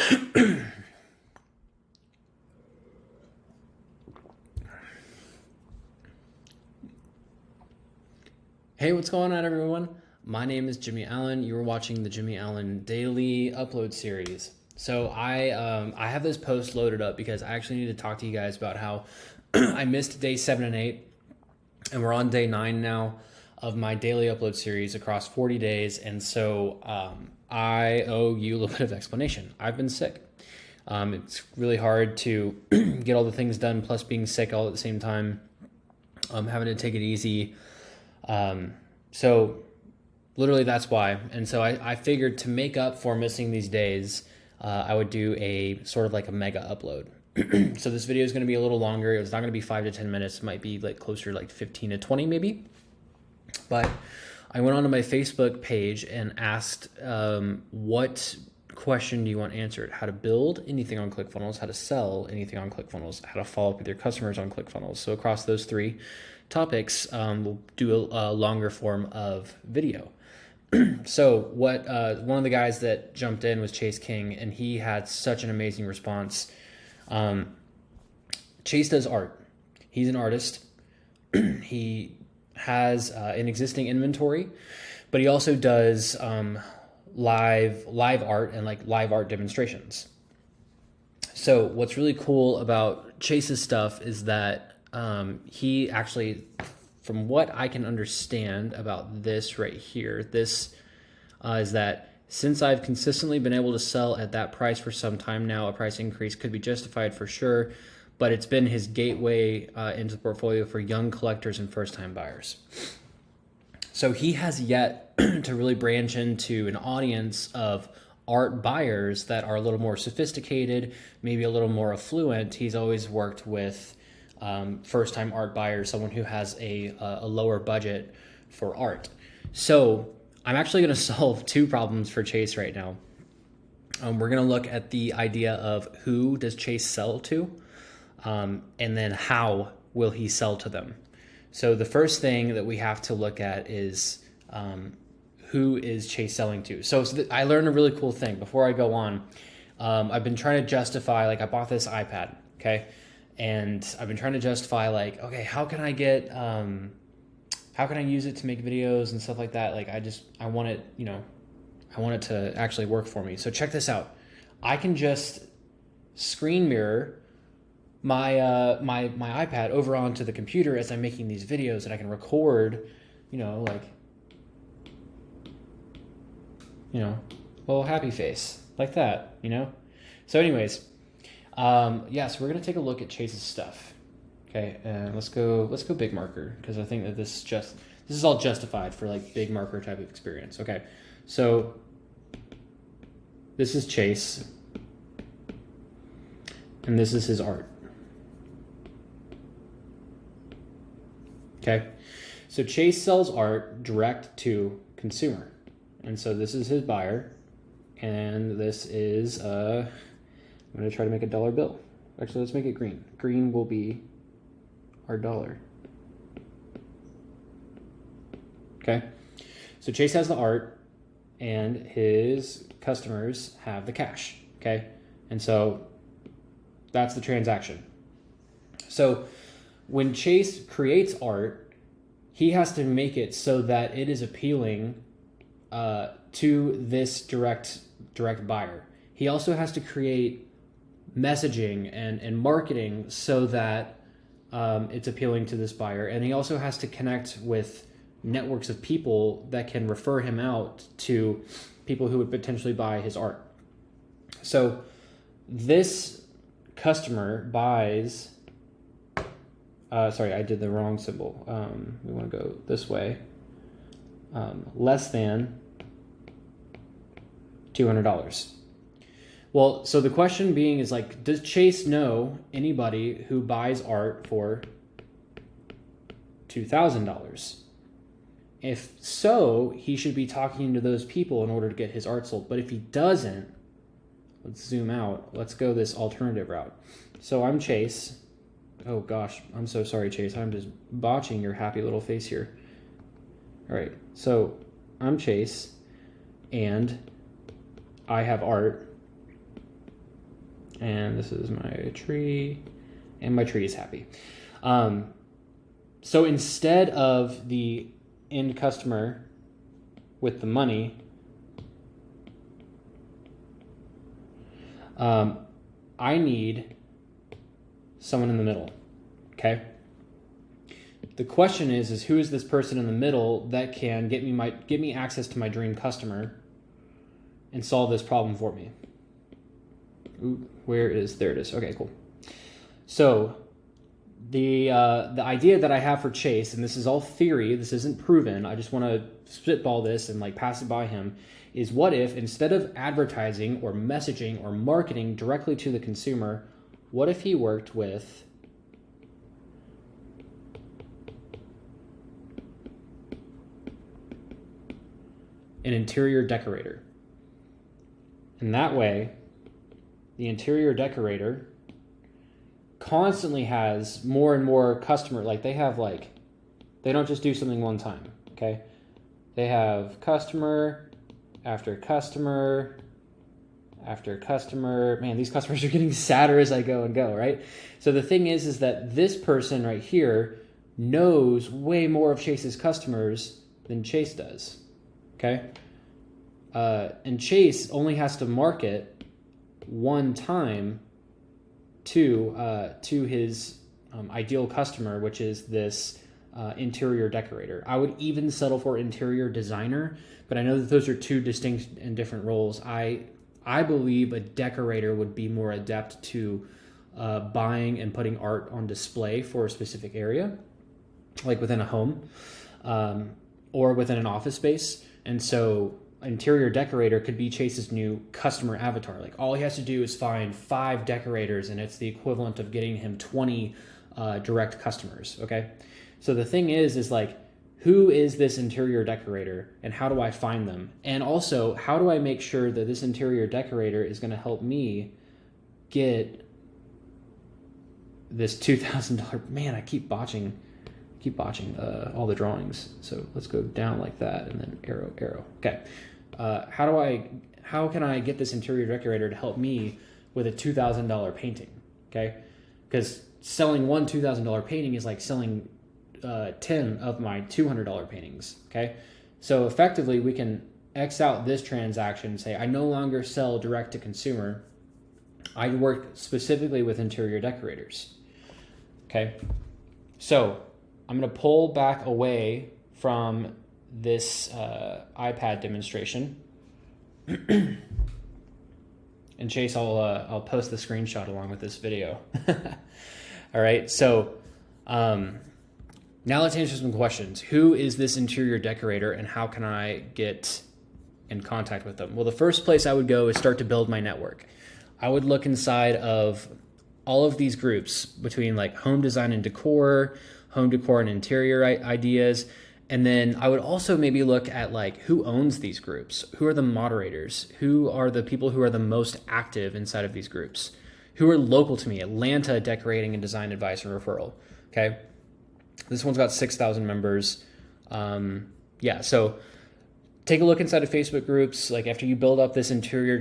Hey, what's going on, everyone? My name is Jimmy Allen. You are watching the Jimmy Allen Daily Upload Series. So I have this post loaded up because I actually need to talk to you guys about how I missed day 7 and 8, and we're on day 9 now of my daily upload series across 40 days. And so I owe you a little bit of explanation. I've been sick. It's really hard to get all the things done, plus being sick all at the same time. Having to take it easy. So literally that's why. And so I figured to make up for missing these days, I would do a sort of like a mega upload. So this video is going to be a little longer. It's not going to be 5 to 10 minutes. It might be like closer to like 15 to 20 maybe. But I went onto my Facebook page and asked, what question do you want answered? How to build anything on ClickFunnels, how to sell anything on ClickFunnels, how to follow up with your customers on ClickFunnels. So across those 3 topics, we'll do a longer form of video. So what one of the guys that jumped in was Chase King, and he had such an amazing response. Chase does art. He's an artist. He has an existing inventory, but he also does live art and like live art demonstrations. So what's really cool about Chase's stuff is that he actually, from what I can understand about this right here, this is that since I've consistently been able to sell at that price for some time now, a price increase could be justified for sure, but it's been his gateway into the portfolio for young collectors and first-time buyers. So he has yet to really branch into an audience of art buyers that are a little more sophisticated, maybe a little more affluent. He's always worked with first-time art buyers, someone who has a lower budget for art. So I'm actually going to solve 2 problems for Chase right now. We're going to look at the idea of who does Chase sell to, and then how will he sell to them. So the first thing that we have to look at is who is Chase selling to. So I learned a really cool thing. Before I go on, I've been trying to justify, like I bought this iPad, okay? And I've been trying to justify like, okay, how can I use it to make videos and stuff like that? Like I want it, I want it to actually work for me. So check this out. I can just screen mirror my iPad over onto the computer as I'm making these videos, and I can record, a little happy face like that, So anyways, so we're gonna take a look at Chase's stuff. Okay, and let's go big marker, because I think that this is all justified for like big marker type of experience. Okay, so this is Chase, and this is his art. Okay, so Chase sells art direct to consumer, and so this is his buyer, and this is I'm gonna try to make a dollar bill. Actually, let's make it green. Green will be our dollar. Okay, so Chase has the art and his customers have the cash. Okay, and so that's the transaction. So when Chase creates art, he has to make it so that it is appealing to this direct buyer. He also has to create messaging and marketing so that it's appealing to this buyer. And he also has to connect with networks of people that can refer him out to people who would potentially buy his art. So this customer buys, sorry, I did the wrong symbol. We want to go this way. Less than $200. Well, so the question being is like, does Chase know anybody who buys art for $2,000? If so, he should be talking to those people in order to get his art sold. But if he doesn't, let's zoom out. Let's go this alternative route. So I'm Chase. Oh gosh, I'm so sorry, Chase. I'm just botching your happy little face here. All right, so I'm Chase, and I have art, And this is my tree, and my tree is happy. So instead of the end customer with the money, I need someone in the middle, okay? The question is who is this person in the middle that can get me access to my dream customer and solve this problem for me? Ooh, there it is. Okay, cool. So the idea that I have for Chase, and this is all theory, this isn't proven, I just want to spitball this and like pass it by him, is what if instead of advertising or messaging or marketing directly to the consumer, what if he worked with an interior decorator? And that way, the interior decorator constantly has more and more customer, like they don't just do something one time, okay? They have customer after customer after customer. Man, these customers are getting sadder as I go and go, right? So the thing is that this person right here knows way more of Chase's customers than Chase does, okay? And Chase only has to market one time to his ideal customer, which is this interior decorator. I would even settle for interior designer, but I know that those are two distinct and different roles. I believe a decorator would be more adept to buying and putting art on display for a specific area, like within a home or within an office space. And so interior decorator could be Chase's new customer avatar. Like all he has to do is find 5 decorators and it's the equivalent of getting him 20 direct customers, okay? So the thing is like, who is this interior decorator and how do I find them? And also, how do I make sure that this interior decorator is going to help me get this $2,000? Man, I keep botching all the drawings. So let's go down like that and then arrow. Okay. How can I get this interior decorator to help me with a $2,000 painting? Okay. Because selling one $2,000 painting is like selling 10 of my $200 paintings. Okay. So effectively we can X out this transaction and say, I no longer sell direct to consumer. I work specifically with interior decorators. Okay. So I'm going to pull back away from this iPad demonstration. And Chase, I'll post the screenshot along with this video. All right. So now let's answer some questions. Who is this interior decorator and how can I get in contact with them? Well, the first place I would go is start to build my network. I would look inside of all of these groups between like home design and decor, home decor and interior ideas. And then I would also maybe look at like who owns these groups, who are the moderators, who are the people who are the most active inside of these groups, who are local to me, Atlanta decorating and design advice and referral. Okay. This one's got 6,000 members. So take a look inside of Facebook groups. Like after you build up this interior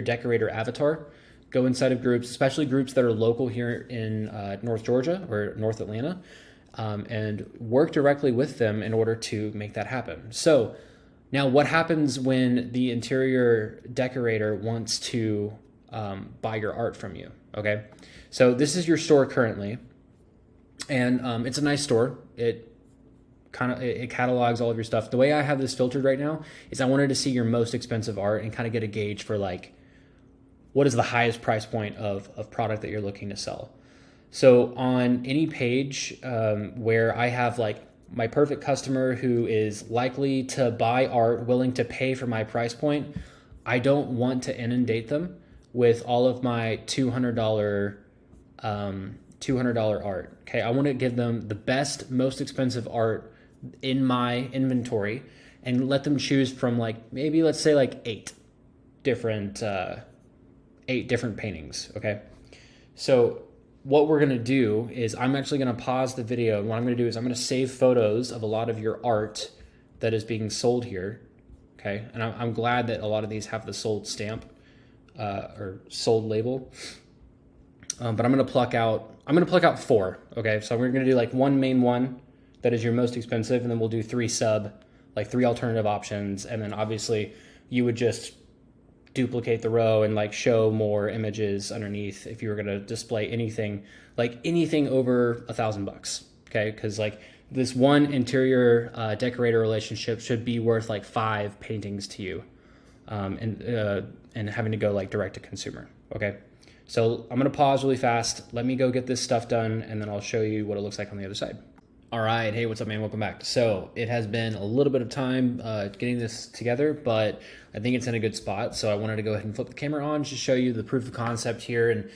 decorator avatar, go inside of groups, especially groups that are local here in North Georgia or North Atlanta, and work directly with them in order to make that happen. So now what happens when the interior decorator wants to buy your art from you? Okay. So this is your store currently. And it's a nice store. It catalogs all of your stuff. The way I have this filtered right now is I wanted to see your most expensive art and kind of get a gauge for like, what is the highest price point of product that you're looking to sell? So on any page where I have like my perfect customer who is likely to buy art, willing to pay for my price point, I don't want to inundate them with all of my $200 art. Okay, I want to give them the best, most expensive art in my inventory and let them choose from like maybe let's say like 8 different paintings. Okay, so what we're gonna do is I'm actually gonna pause the video, and what I'm gonna do is I'm gonna save photos of a lot of your art that is being sold here. Okay, and I'm glad that a lot of these have the sold stamp. or sold label. But I'm going to pluck out 4. Okay. So we're going to do like one main one that is your most expensive. And then we'll do 3 like 3 alternative options. And then obviously you would just duplicate the row and like show more images underneath if you were going to display anything over $1,000. Okay. Cause like this one interior decorator relationship should be worth like 5 paintings to you. And having to go like direct to consumer. Okay. So I'm going to pause really fast. Let me go get this stuff done, and then I'll show you what it looks like on the other side. All right. Hey, what's up, man? Welcome back. So it has been a little bit of time getting this together, but I think it's in a good spot. So I wanted to go ahead and flip the camera on to show you the proof of concept here and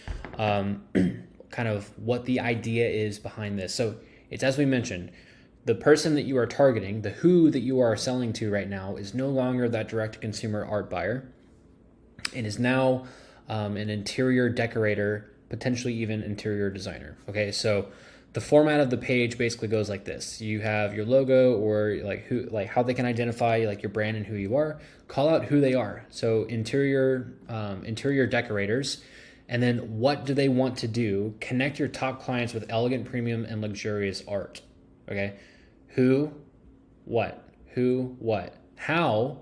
kind of what the idea is behind this. So it's, as we mentioned, the person that you are targeting, the who that you are selling to right now, is no longer that direct-to-consumer art buyer. It is now an interior decorator, potentially even interior designer. Okay, so the format of the page basically goes like this. You have your logo, or like how they can identify like your brand and who you are. Call out who they are. So interior decorators. And then what do they want to do? Connect your top clients with elegant, premium, and luxurious art. Okay, who, what, how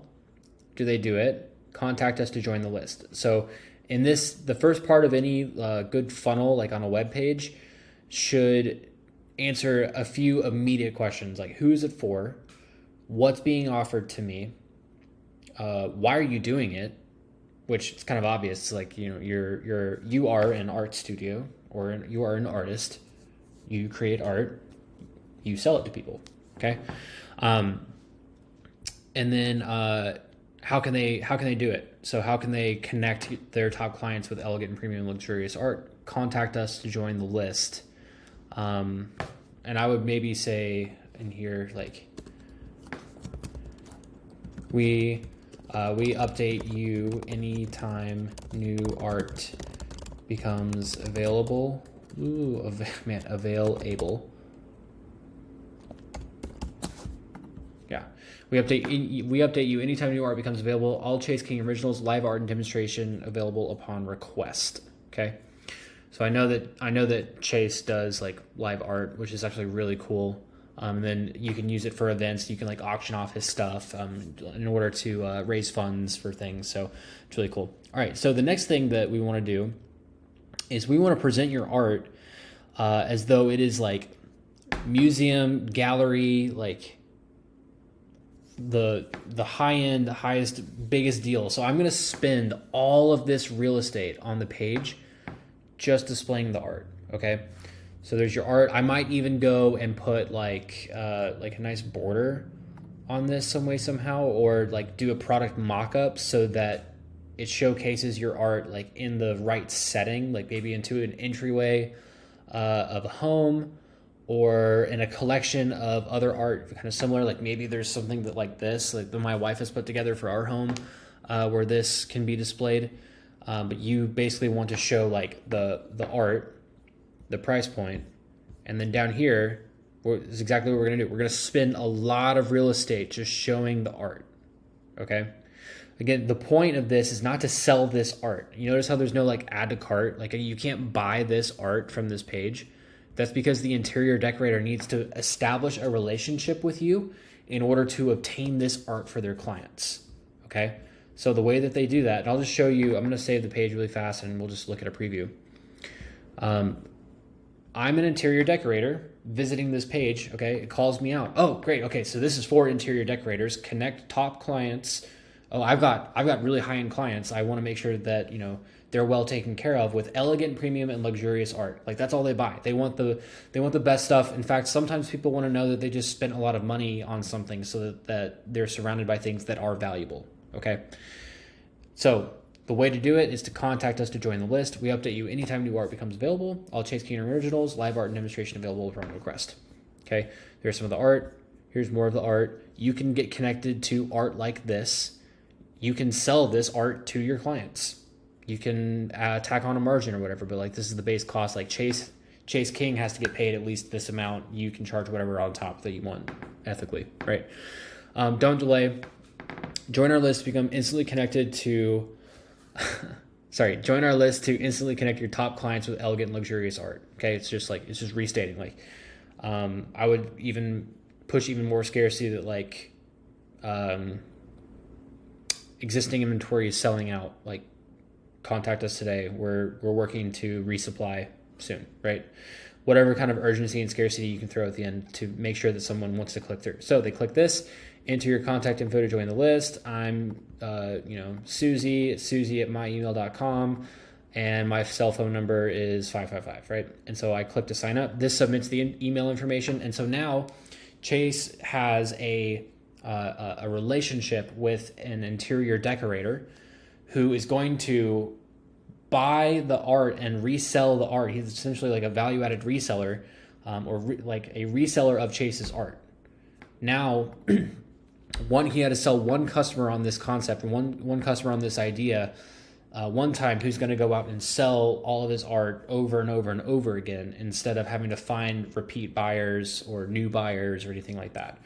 do they do it? Contact us to join the list. So in this, the first part of any good funnel, like on a web page, should answer a few immediate questions, like who is it for? What's being offered to me? Why are you doing it? Which it's kind of obvious. Like, you know, you are an art studio, or you are an artist. You create art. You sell it to people. Okay. And then how can they do it? So how can they connect their top clients with elegant and premium luxurious art? Contact us to join the list. And I would maybe say in here, like, we update you anytime new art becomes available. Ooh, available. Yeah, we update you anytime new art becomes available. All Chase King originals, live art and demonstration available upon request. Okay, so I know that Chase does like live art, which is actually really cool. And then you can use it for events. You can like auction off his stuff in order to raise funds for things. So it's really cool. All right, so the next thing that we want to do is we want to present your art as though it is like museum, gallery, like the high end, the highest, biggest deal. So I'm going to spend all of this real estate on the page just displaying the art. Okay. So there's your art. I might even go and put like a nice border on this some way, somehow, or like do a product mock-up so that it showcases your art like in the right setting, like maybe into an entryway of a home, or in a collection of other art kind of similar. Like maybe there's something that like this, like that my wife has put together for our home, where this can be displayed. But you basically want to show like the art, the price point, and then down here is exactly what we're going to do. We're going to spend a lot of real estate just showing the art. Okay. Again, the point of this is not to sell this art. You notice how there's no like add to cart, like you can't buy this art from this page. That's because the interior decorator needs to establish a relationship with you in order to obtain this art for their clients. Okay. So the way that they do that, and I'll just show you, I'm going to save the page really fast and we'll just look at a preview. I'm an interior decorator visiting this page. Okay. It calls me out. Oh, great. Okay. So this is for interior decorators. Connect top clients. Oh, I've got really high-end clients. I want to make sure that, you know, they're well taken care of with elegant, premium, and luxurious art. Like that's all they buy. They want the best stuff. In fact, sometimes people want to know that they just spent a lot of money on something so that they're surrounded by things that are valuable. Okay. So the way to do it is to contact us to join the list. We update you anytime new art becomes available. All Chase King originals, live art and demonstration available upon request. Okay. There's some of the art. Here's more of the art. You can get connected to art like this. You can sell this art to your clients. You can tack on a margin or whatever, but like this is the base cost. Like Chase King has to get paid at least this amount. You can charge whatever on top that you want ethically, right? Don't delay. Join our list, become instantly connected to sorry, join our list to instantly connect your top clients with elegant, luxurious art. Okay, it's just restating. Like, I would even push even more scarcity that like existing inventory is selling out. Like, contact us today. We're working to resupply soon, right? Whatever kind of urgency and scarcity you can throw at the end to make sure that someone wants to click through. So they click this, enter your contact info to join the list. I'm, Susie at myemail.com, and my cell phone number is 555, right? And so I click to sign up. This submits the email information. And so now Chase has a relationship with an interior decorator who is going to buy the art and resell the art. He's essentially like a value-added reseller, like a reseller of Chase's art. Now, he had to sell one customer on this concept, and one customer on this idea one time, who's going to go out and sell all of his art over and over and over again, instead of having to find repeat buyers or new buyers or anything like that.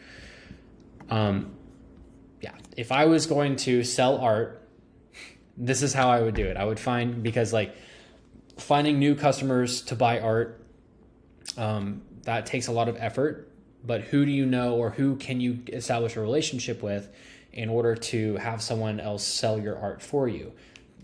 If I was going to sell art, this is how I would do it. I would because like finding new customers to buy art, that takes a lot of effort, but who do you know, or who can you establish a relationship with in order to have someone else sell your art for you?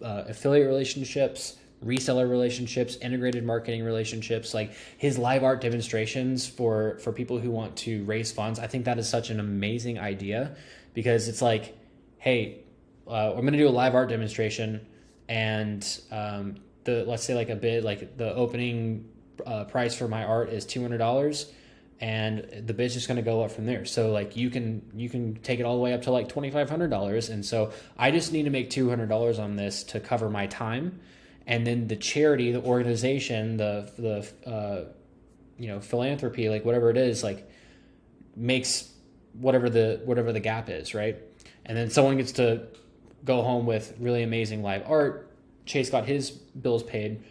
Affiliate relationships, reseller relationships, integrated marketing relationships, like his live art demonstrations for people who want to raise funds. I think that is such an amazing idea, because it's like, hey, I'm going to do a live art demonstration, and let's say like a bid, like the opening price for my art is $200, and the bid's just going to go up from there. So like you can take it all the way up to like $2,500, and so I just need to make $200 on this to cover my time, and then the charity, the organization, the philanthropy, like whatever it is, like makes whatever the gap is, right? And then someone gets to go home with really amazing live art. Chase got his bills paid,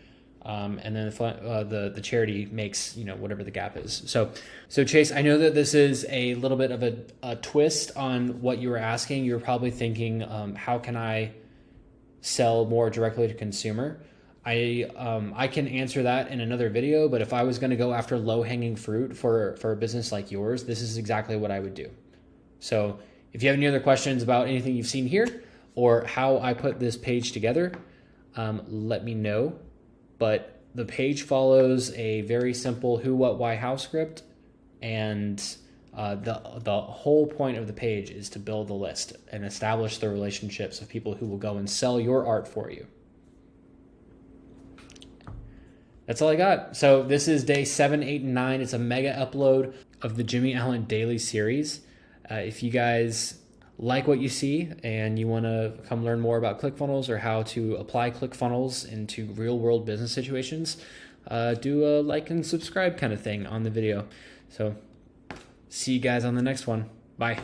and then the charity makes whatever the gap is. So Chase, I know that this is a little bit of a twist on what you were asking. You were probably thinking, how can I sell more directly to consumer? I can answer that in another video, but if I was going to go after low-hanging fruit for a business like yours, this is exactly what I would do. So if you have any other questions about anything you've seen here, or how I put this page together, let me know. But the page follows a very simple who, what, why, how script, and the whole point of the page is to build the list and establish the relationships of people who will go and sell your art for you. That's all I got. So this is day 7, 8, and 9. It's a mega upload of the Jimmy Allen Daily Series. If you guys like what you see and you want to come learn more about ClickFunnels or how to apply ClickFunnels into real world business situations, do a like and subscribe kind of thing on the video. So see you guys on the next one. Bye.